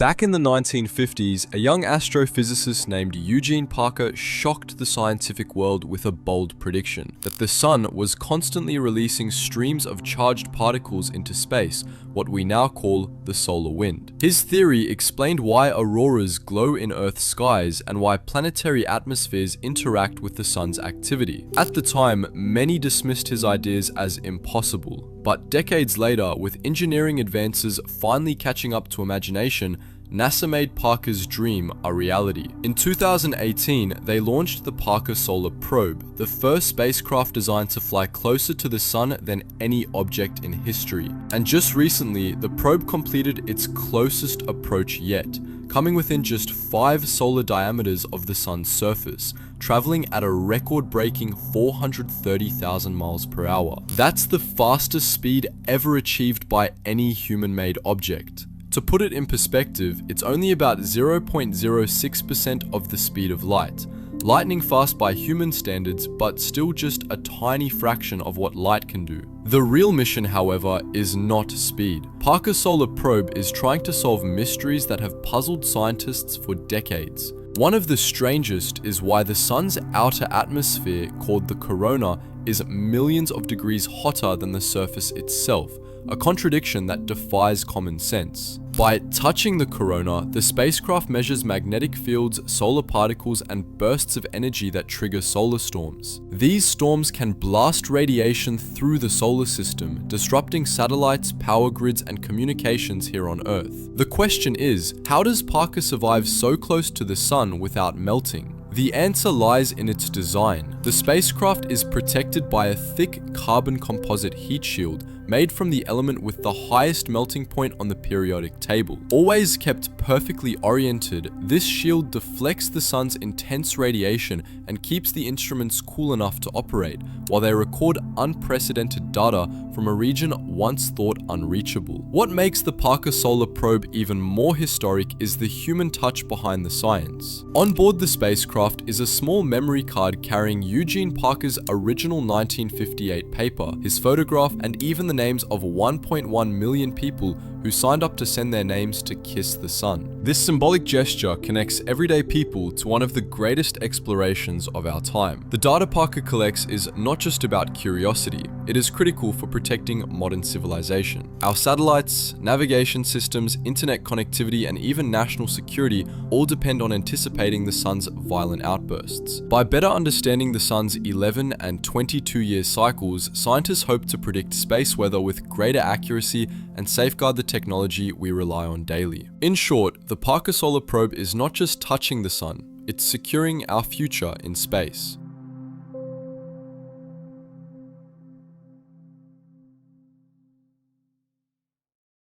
Back in the 1950s, a young astrophysicist named Eugene Parker shocked the scientific world with a bold prediction that the sun was constantly releasing streams of charged particles into space, what we now call the solar wind. His theory explained why auroras glow in Earth's skies and why planetary atmospheres interact with the sun's activity. At the time, many dismissed his ideas as impossible. But decades later, with engineering advances finally catching up to imagination, NASA made Parker's dream a reality. In 2018, they launched the Parker Solar Probe, the first spacecraft designed to fly closer to the sun than any object in history. And just recently, the probe completed its closest approach yet, coming within just 5 solar diameters of the sun's surface, traveling at a record-breaking 430,000 miles per hour. That's the fastest speed ever achieved by any human-made object. To put it in perspective, it's only about 0.06% of the speed of light. Lightning fast by human standards, but still just a tiny fraction of what light can do. The real mission, however, is not speed. Parker Solar Probe is trying to solve mysteries that have puzzled scientists for decades. One of the strangest is why the sun's outer atmosphere, called the corona, is millions of degrees hotter than the surface itself, a contradiction that defies common sense. By touching the corona, the spacecraft measures magnetic fields, solar particles, and bursts of energy that trigger solar storms. These storms can blast radiation through the solar system, disrupting satellites, power grids, and communications here on Earth. The question is, how does Parker survive so close to the sun without melting? The answer lies in its design. The spacecraft is protected by a thick carbon-composite heat shield made from the element with the highest melting point on the periodic table. Always kept perfectly oriented, this shield deflects the sun's intense radiation and keeps the instruments cool enough to operate, while they record unprecedented data from a region once thought unreachable. What makes the Parker Solar Probe even more historic is the human touch behind the science. On board the spacecraft is a small memory card carrying Eugene Parker's original 1958 paper, his photograph, and even the names of 1.1 million people who signed up to send their names to kiss the sun. This symbolic gesture connects everyday people to one of the greatest explorations of our time. The data Parker collects is not just about curiosity, it is critical for protecting modern civilization. Our satellites, navigation systems, internet connectivity, and even national security all depend on anticipating the sun's violent outbursts. By better understanding the sun's 11 and 22-year cycles, scientists hope to predict space weather with greater accuracy and safeguard the technology we rely on daily. In short, the Parker Solar Probe is not just touching the sun, it's securing our future in space.